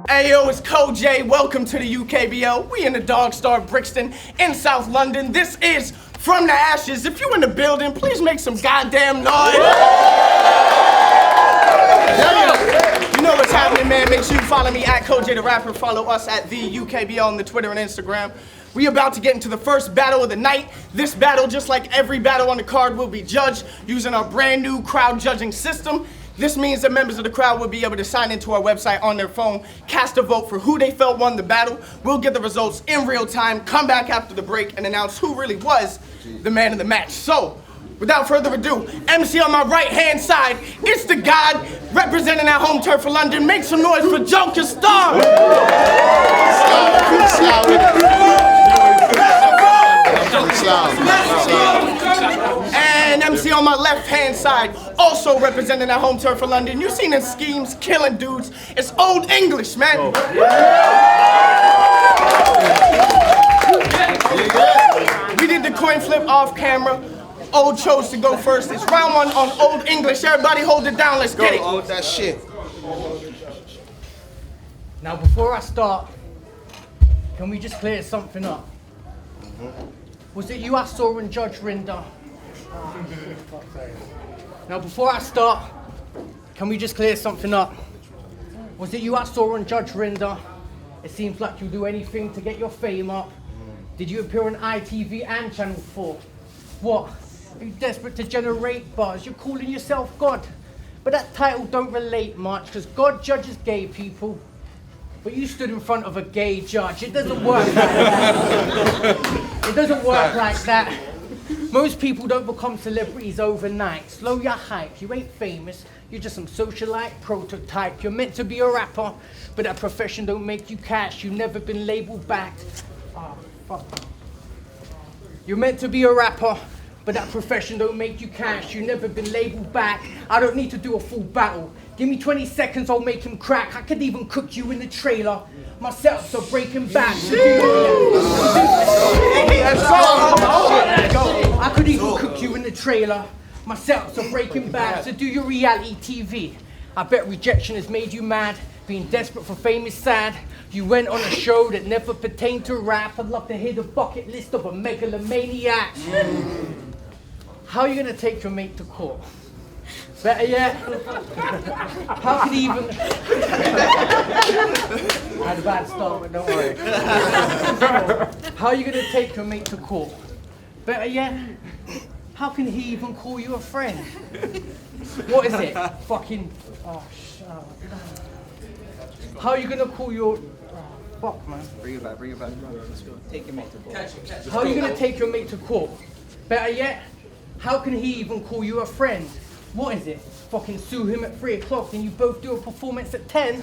Hey yo, it's Ko-J. Welcome to the UKBL. We in the Dog Star Brixton in South London. This is From the Ashes. If you in the building, please make some goddamn noise. You know what's happening, man. Make sure you follow me at Ko-J the Rapper. Follow us at the UKBL on the Twitter and Instagram. We about to get into the first battle of the night. This battle, just like every battle on the card, will be judged using our brand new crowd judging system. This means that members of the crowd will be able to sign into our website on their phone, cast a vote for who they felt won the battle. We'll get the results in real time, come back after the break, and announce who really was the man of the match. So, without further ado, MC on my right-hand side, it's the God representing our home turf for London. Make some noise for Joker Starr! And MC on my left-hand side, also representing our home turf for London. You seen his schemes, killing dudes. It's Olde English, man. We did the coin flip off camera. Olde chose to go first. It's round one on Olde English. Everybody hold it down. Let's get it. Olde, that shit. Now, before I start, can we just clear something up? Was it you I saw in Judge Rinder? Now, before I start, can we just clear something up? Was it you I saw on Judge Rinder? It seems like you'll do anything to get your fame up. Did you appear on ITV and Channel 4? What? Are you desperate to generate buzz? You're calling yourself God. But that title don't relate much, because God judges gay people. But you stood in front of a gay judge. It doesn't work like that. It doesn't work like that. Most people don't become celebrities overnight. Slow your hype. You ain't famous. You're just some socialite prototype. You're meant to be a rapper, but that profession don't make you cash. You've never been labeled back. Oh, fuck. You're meant to be a rapper, but that profession don't make you cash. You've never been labeled back. I don't need to do a full battle. Give me 20 seconds, I'll make him crack. I could even cook you in the trailer. Myself, so Breaking Bad. I could even cook you in the trailer. Myself, so Breaking Bad. So do your reality TV. I bet rejection has made you mad. Being desperate for fame is sad. You went on a show that never pertained to rap. I'd love to hear the bucket list of a megalomaniac. How are you gonna take your mate to court? Better yet, how could he even... I had a bad start, but don't worry. How are you going to take your mate to court? Better yet, how can he even call you a friend? What is it? Fucking... Oh, shut up. How are you going to call your... Oh, fuck, man. Bring it back. Let's go. Take your mate to court. How are you going to take your mate to court? Better yet, how can he even call you a friend? What is it? Fucking sue him at 3 o'clock and you both do a performance at 10?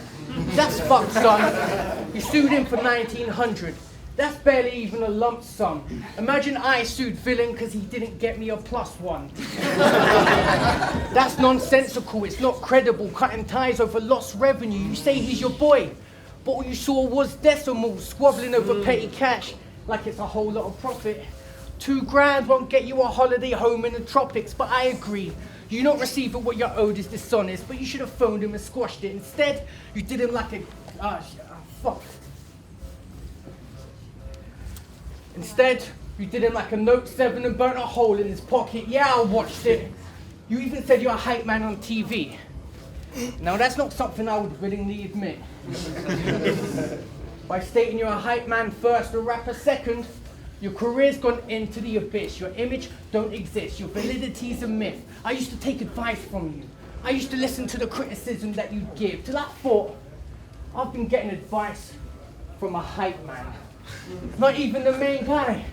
That's fucked, son. You sued him for 1900. That's barely even a lump sum. Imagine I sued Villain because he didn't get me a +1. That's nonsensical. It's not credible. Cutting ties over lost revenue. You say he's your boy, but all you saw was decimals squabbling over petty cash like it's a whole lot of profit. $2 won't get you a holiday home in the tropics, but I agree. You not receiving what you're owed is dishonest, but you should have phoned him and squashed it. Instead, you did him like a... fuck. Instead, you did him like a Note 7 and burnt a hole in his pocket. Yeah, I watched it. You even said you're a hype man on TV. Now, that's not something I would willingly admit. By stating you're a hype man first, a rapper second, your career's gone into the abyss. Your image don't exist. Your validity's a myth. I used to take advice from you. I used to listen to the criticism that you'd give, till I thought, I've been getting advice from a hype man. Not even the main guy,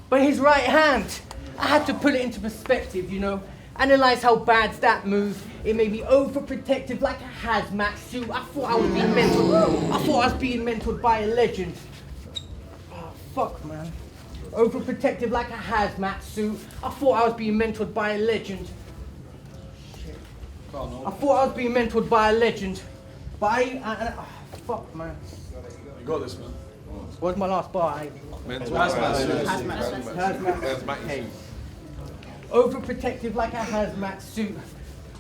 but his right hand. I had to put it into perspective, you know. Analyze how bad's that move. It made me overprotective like a hazmat suit. I thought I was being mentored. I thought I was being mentored by a legend. Oh, fuck, man. Overprotective like a hazmat suit. I thought I was being mentored by a legend. Shit. I thought I was being mentored by a legend. But fuck, man. You got this, man. What's my last bar? Hazmat. Overprotective like a hazmat suit.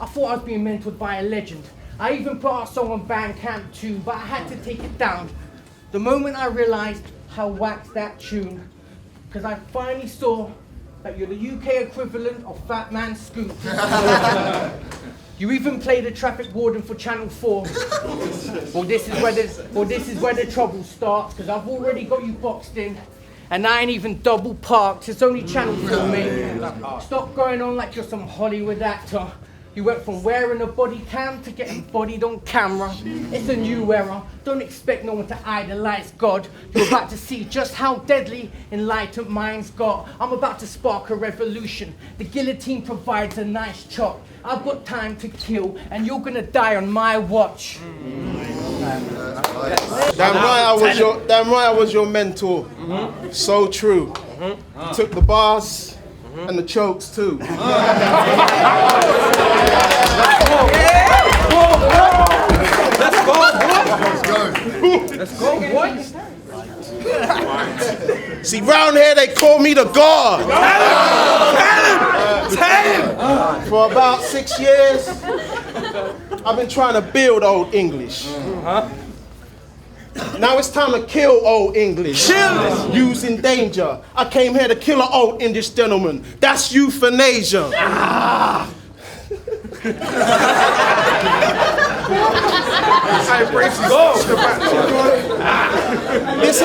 I thought I was being mentored by a legend. I even put our song on Bandcamp too, but I had to take it down the moment I realized how whacked that tune, because I finally saw that you're the UK equivalent of Fat Man Scoop. You even played a traffic warden for Channel 4. Well, this is where the trouble starts, because I've already got you boxed in, and I ain't even double parked. It's only Channel 4, mate. Stop going on like you're some Hollywood actor. You went from wearing a body cam to getting bodied on camera. It's a new era. Don't expect no one to idolize God. You're about to see just how deadly enlightened minds got. I'm about to spark a revolution. The guillotine provides a nice chop. I've got time to kill, and you're gonna die on my watch. Damn right I was your mentor. So true. Took the bars and the chokes too. Let's go, boy. See, round here they call me the God. For about 6 years, I've been trying to build Old English. Now it's time to kill Old English. Using danger. I came here to kill an Old English gentleman. That's euthanasia. This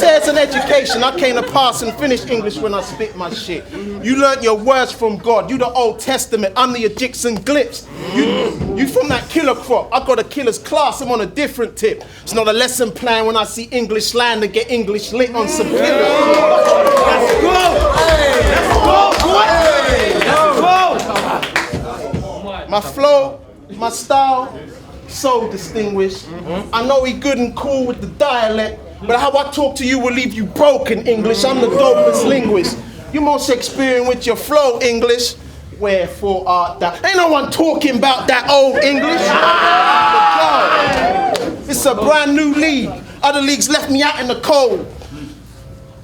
here's an education. I came to pass and finish English when I spit my shit. You learnt your words from God. You the Old Testament. I'm the Egyptian glyphs. You from that killer crop. I got a killer's class. I'm on a different tip. It's not a lesson plan when I see English land and get English lit on some killer. Let's go! Let's go, boy! Let's go! My flow, my style, so distinguished. I know he good and cool with the dialect, but how I talk to you will leave you broken English. I'm the dopest linguist. You more Shakespearean with your flow English. Wherefore art thou? Ain't no one talking about that old English. It's a brand new league. Other leagues left me out in the cold.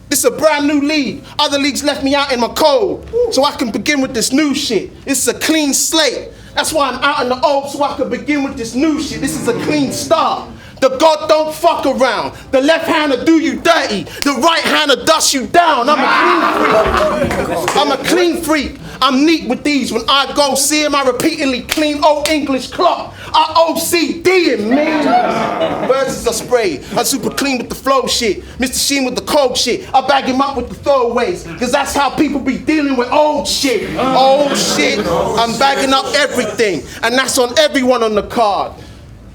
This is a brand new league. Other leagues left me out in my cold. So I can begin with this new shit. It's a clean slate. That's why I'm out in the old, so I can begin with this new shit. This is a clean start. The God don't fuck around. The left hander do you dirty. The right hander dust you down. I'm a clean freak. I'm a clean freak. I'm neat with these. When I go see him, I repeatedly clean Old English clock. I OCD him, man. Verses are sprayed. I'm super clean with the flow shit. Mr. Sheen with the cold shit. I bag him up with the throwaways. Cause that's how people be dealing with old shit. Old shit. I'm bagging up everything. And that's on everyone on the card.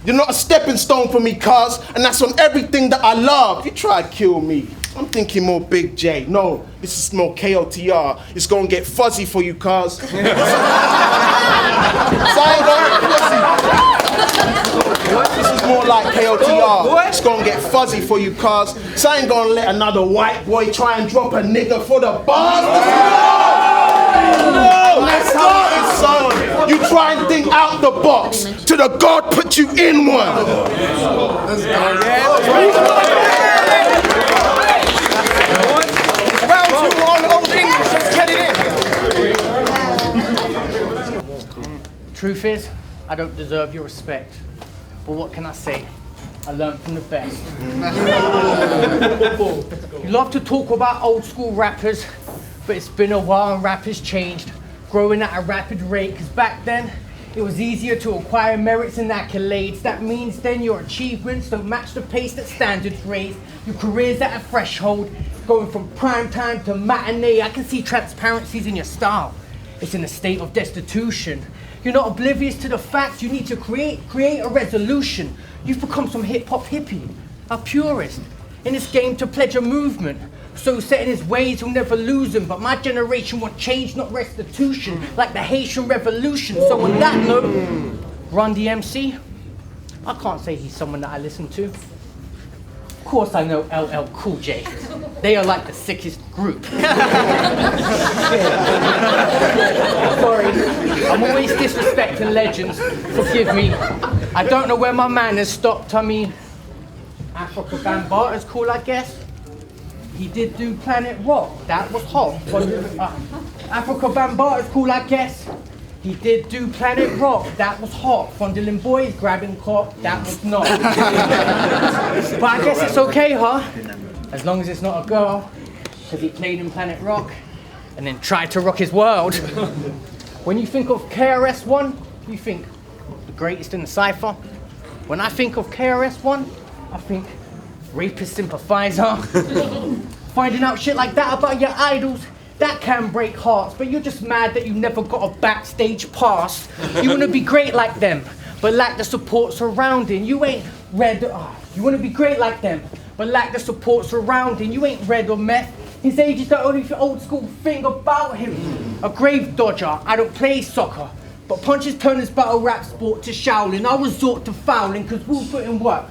You're not a stepping stone for me, cuz. And that's on everything that I love. You try to kill me. I'm thinking more Big J. No, this is more KOTR. It's gonna get fuzzy for you, cuz. This is more like KOTR. It's gonna get fuzzy for you, cuz. So I ain't gonna let another white boy try and drop a nigga for the bars. No, that's how it is, son. You try and think out the box. To the God put you in one. Let's go. Round two on Old English. Let's get it in. Truth is, I don't deserve your respect. But what can I say? I learned from the best. You love to talk about old school rappers, but it's been a while and rap has changed, growing at a rapid rate, because back then, it was easier to acquire merits and accolades. That means then your achievements don't match the pace that standards raise. Your career's at a threshold, going from prime time to matinee. I can see transparencies in your style. It's in a state of destitution. You're not oblivious to the fact you need to create a resolution. You've become some hip-hop hippie, a purist, in this game to pledge a movement. So set in his ways, he'll never lose him. But my generation want change, not restitution, like the Haitian Revolution. So on that note, Run DMC, I can't say he's someone that I listen to. Of course I know LL Cool J. They are like the sickest group. Sorry, I'm always disrespecting legends. Forgive me. I don't know where my man has stopped. I mean, Africa Bambaataa is cool, I guess. He did do Planet Rock. That was hot. Africa Bambaataa is cool, I guess. He did do Planet Rock, that was hot. Fondling boys, grabbing cock, that was not. But I guess it's okay, huh? As long as it's not a girl, because he played in Planet Rock and then tried to rock his world. When you think of KRS-One, you think the greatest in the cypher. When I think of KRS-One, I think rapist sympathizer. Finding out shit like that about your idols, that can break hearts, but you're just mad that you never got a backstage pass. You want to be great like them, but lack the support surrounding. You ain't red. You want to be great like them, but lack the support surrounding. You ain't red or meth. His age is the only old school thing about him. A grave dodger. I don't play soccer, but punches turn his battle rap sport to Shaolin. I'll resort to fouling because we'll put in work.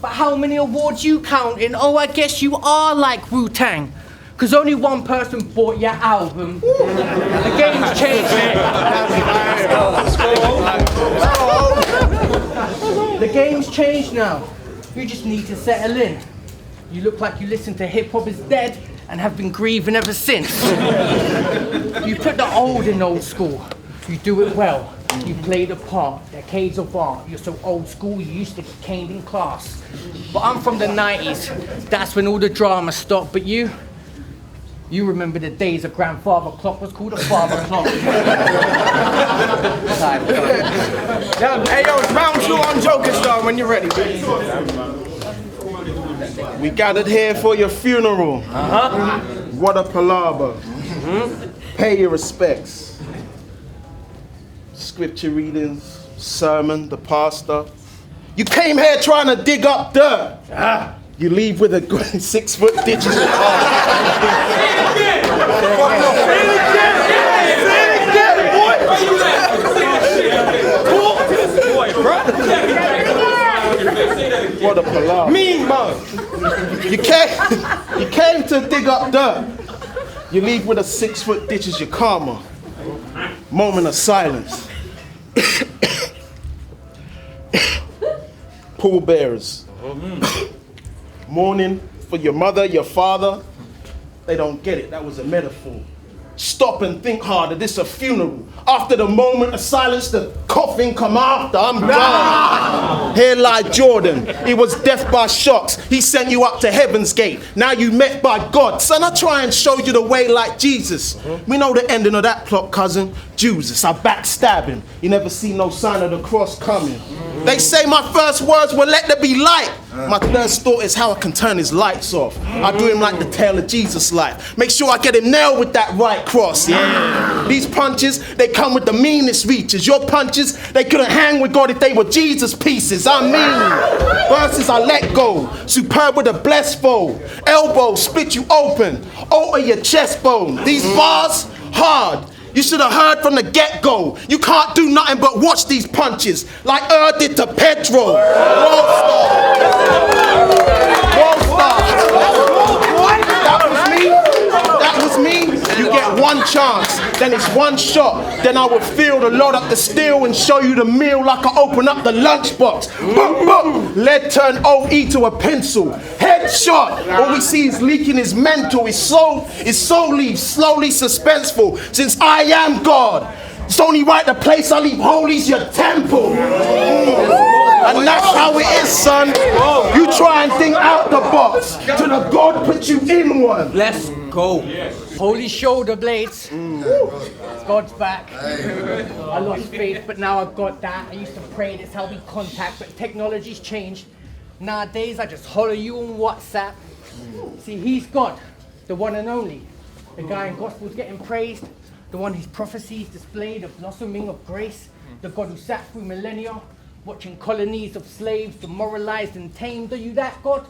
But how many awards you counting? Oh, I guess you are like Wu-Tang. Because only one person bought your album. The game's changed. The game's changed now. You just need to settle in. You look like you listen to Hip Hop Is Dead and have been grieving ever since. You put the old in old school. You do it well. You play the part, decades of art. You're so old school, you used to get caned in class. But I'm from the 90s. That's when all the drama stopped. But you remember the days a grandfather clock was called a father clock. Hey, yo, it's round 2 on Joker Star when you're ready. We gathered here for your funeral. What a palaver. Pay your respects. Scripture readings, sermon, the pastor. You came here trying to dig up dirt. You leave with a 6-foot ditch in your What a palaver. Mean mug. You came to dig up dirt. You leave with a 6-foot ditch as your karma. Moment of silence. Pallbearers. Mourning for your mother, your father. They don't get it. That was a metaphor. Stop and think harder. This is a funeral. After the moment of silence, the coffin come after. I'm done. Here lie Jordan. He was death by shocks. He sent you up to heaven's gate. Now you met by God. Son, I try and show you the way like Jesus. We know the ending of that plot, cousin. Jesus, I backstab him. You never see no sign of the cross coming. They say my first words were let there be light. My first thought is how I can turn his lights off. I do him like the tale of Jesus' life. Make sure I get him nailed with that right cross, yeah? These punches, they come with the meanest reaches. Your punches, they couldn't hang with God if they were Jesus pieces. I mean, verses I let go. Superb with a blessed fold. Elbow, split you open. Alter your chest bone. These bars, hard. You should have heard from the get-go. You can't do nothing but watch these punches like did to Pedro. That was me. You get one chance, then it's one shot. Then I will feel the load up the steel and show you the meal like I open up the lunchbox. Boom, boom. Lead turn OE to a pencil. Headshot. All we see is leaking his mental. His soul leaves slowly suspenseful. Since I am God, it's only right the place I leave holy's your temple. And that's how it is, son. You try and think out the box till the God put you in one. Let's go. Holy shoulder blades. God's back. I lost faith, but now I've got that. I used to pray, that's how we contact, but technology's changed. Nowadays, I just holler you on WhatsApp. See, he's God, the one and only. The guy in Gospel's getting praised. The one whose prophecies displayed a blossoming of grace. The God who sat through millennia, watching colonies of slaves demoralized and tamed. Are you that God?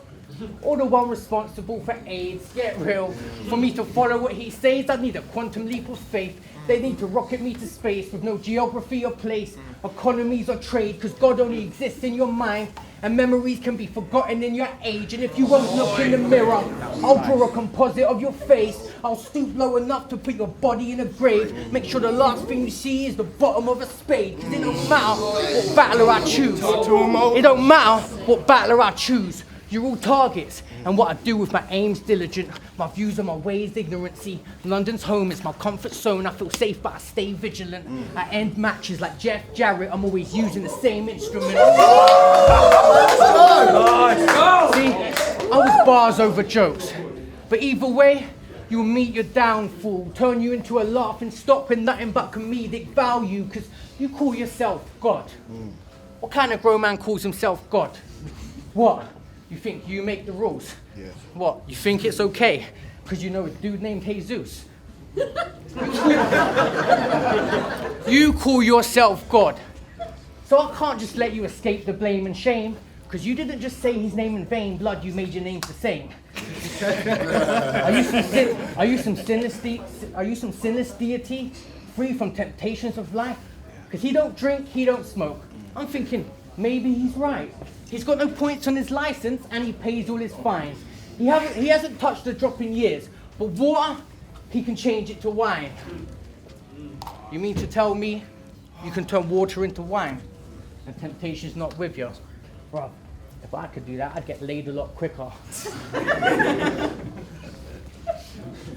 Or the one responsible for AIDS? Get real. For me to follow what he says, I need a quantum leap of faith. They need to rocket me to space with no geography or place, economies or trade, because God only exists in your mind, and memories can be forgotten in your age. And if you won't look in the mirror, I'll draw a composite of your face. I'll stoop low enough to put your body in a grave. Make sure the last thing you see is the bottom of a spade, because it don't matter what battler I choose. It don't matter what battler I choose. You're all targets, And what I do with my aim's diligent, my views and my ways ignorancy. London's home is my comfort zone, I feel safe but I stay vigilant. I end matches like Jeff Jarrett, I'm always using the same instrument. See, I was bars over jokes, but either way, you'll meet your downfall, turn you into a laughing stock with nothing but comedic value, because you call yourself God. What kind of grown man calls himself God? What? You think you make the rules? Yeah. What? You think it's okay because you know a dude named Jesus? You call yourself God. So I can't just let you escape the blame and shame, because you didn't just say his name in vain, blood, you made your name the same. Are you some sinless deity, free from temptations of life? Because he don't drink, he don't smoke. I'm thinking, maybe he's right. He's got no points on his license and he pays all his fines. He hasn't touched a drop in years, but water, he can change it to wine. You mean to tell me you can turn water into wine and temptation's not with you? Bruv, if I could do that, I'd get laid a lot quicker.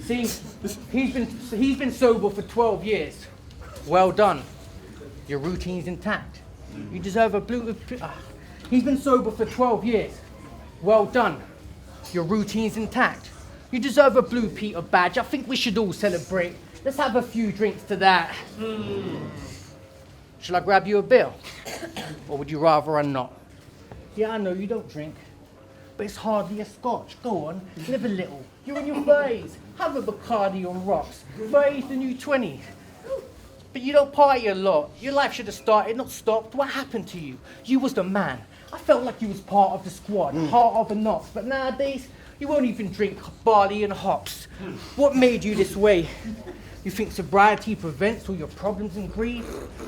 See, he's been sober for 12 years. Well done. Your routine's intact. You deserve a blue... He's been sober for 12 years. Well done. Your routine's intact. You deserve a Blue Peter badge. I think we should all celebrate. Let's have a few drinks to that. Shall I grab you a bill? Or would you rather I not? Yeah, I know you don't drink, but it's hardly a scotch. Go on, live a little. You're in your 30s. Have a Bacardi on rocks. 30's the new 20. But you don't party a lot. Your life should have started, not stopped. What happened to you? You was the man. I felt like you was part of the squad, part of the knots. But nowadays, you won't even drink barley and hops. What made you this way? You think sobriety prevents all your problems and grief?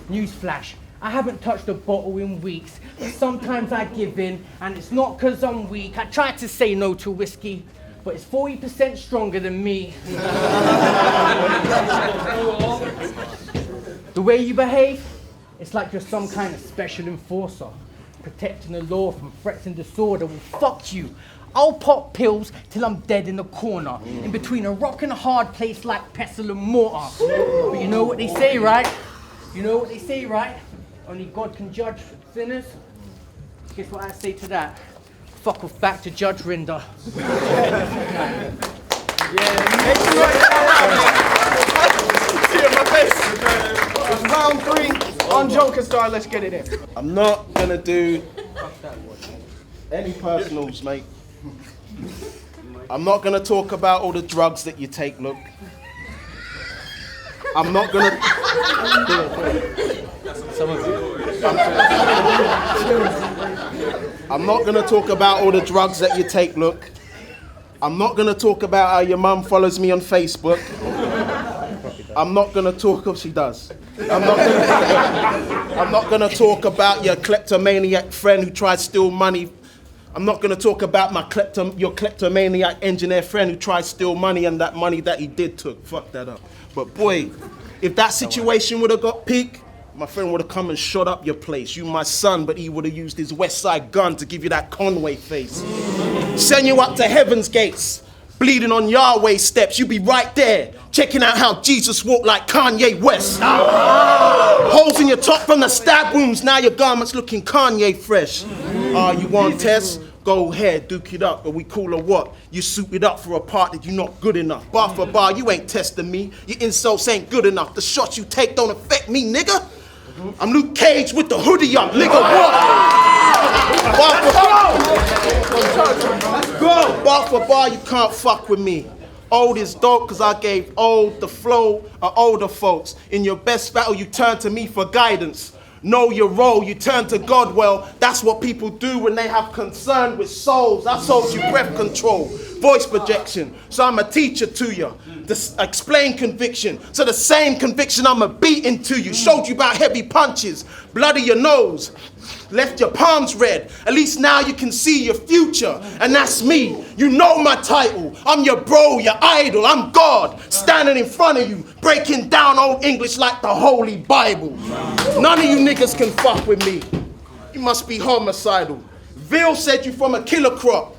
Newsflash, I haven't touched a bottle in weeks. But sometimes I give in, and it's not because I'm weak. I try to say no to whiskey, but it's 40% stronger than me. The way you behave, it's like you're some kind of special enforcer, protecting the law from threats and disorder. Well, fuck you. I'll pop pills till I'm dead in the corner, in between a rock and a hard place like pestle and mortar. But you know what they say, right? You know what they say, right? Only God can judge sinners. Guess what I say to that? Fuck off back to Judge Rinder. It's round 3 on Joker Star. Let's get it in. I'm not gonna do any personals, mate. I'm not gonna talk about all the drugs that you take, look. I'm not gonna... I'm not gonna talk about all the drugs that you take, look. I'm not gonna talk about how your mum follows me on Facebook. I'm not gonna talk, oh, she does. I'm not gonna talk about your kleptomaniac friend who tried to steal money. I'm not gonna talk about your kleptomaniac engineer friend who tried to steal money and that money that he did took. Fuck that up. But boy, if that situation would have got peak, my friend would have come and shot up your place. You my son, but he would have used his West Side gun to give you that Conway face. Send you up to heaven's gates, bleeding on Yahweh's steps. You be right there, checking out how Jesus walked like Kanye West. Holes in your top from the stab wounds, now your garments looking Kanye fresh. You want tests? Go ahead, duke it up, but we call her what? You suited up for a part that you're not good enough. Bar for bar, you ain't testing me. Your insults ain't good enough. The shots you take don't affect me, nigga. I'm Luke Cage with the hoodie up, nigga, what? Bar for bar, you can't fuck with me. Old is dope cause I gave old the flow of older folks. In your best battle, you turn to me for guidance. Know your role, you turn to God. Well, that's what people do when they have concern with souls. I sold you breath control, voice projection. So I'm a teacher to you. Explain conviction. So the same conviction I'm a beating to you. Showed you about heavy punches, blood of your nose, left your palms red. At least now you can see your future, and that's me. You know my title. I'm your bro, your idol. I'm God, standing in front of you, breaking down old English like the Holy Bible. None of you niggas can fuck with me. You must be homicidal. Ville said you from a killer crop.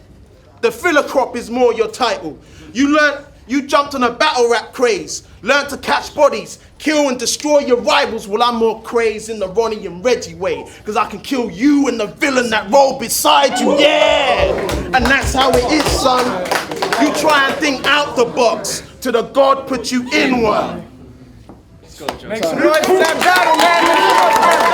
The filler crop is more your title. You jumped on a battle rap craze. Learned to catch bodies, kill and destroy your rivals. Well, I'm more crazed in the Ronnie and Reggie way. Cause I can kill you and the villain that roll beside you, yeah! And that's how it is, son. You try and think out the box till the God put you in one. Make some noise for that battle, man.